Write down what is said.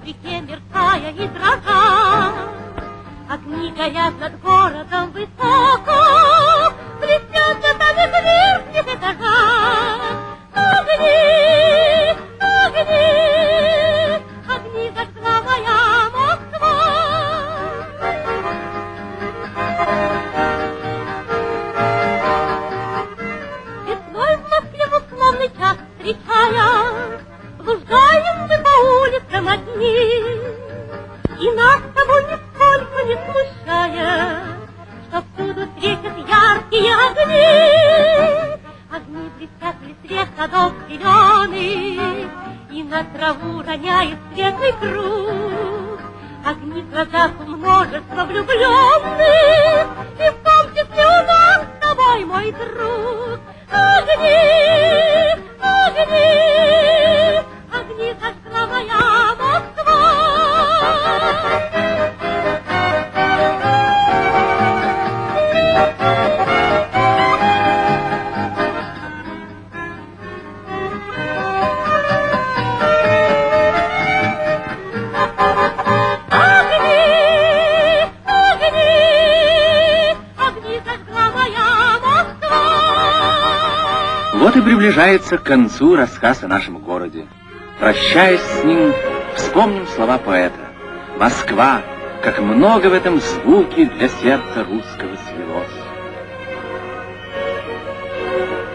реке, мерцая и дрожа. Огни горят над городом высоко, блестят цветами в верхних этажах. Огни, огни, огни зажгла моя Москва. Весной в Москве в условный час встречая, блуждаем мы по улицам одни, и нас того нисколько не смущая, что всюду светят яркие огни. Огни блестят в листве садов зеленых, и на траву роняет светлый круг. Огни в глазах у множества влюбленных, и в том числе у нас с тобой, мой друг. Огни, огни, огни зажгла моя Москва. Вот и приближается к концу рассказ о нашем городе. Прощаясь с ним, вспомним слова поэта. Москва, как много в этом звуке для сердца русского.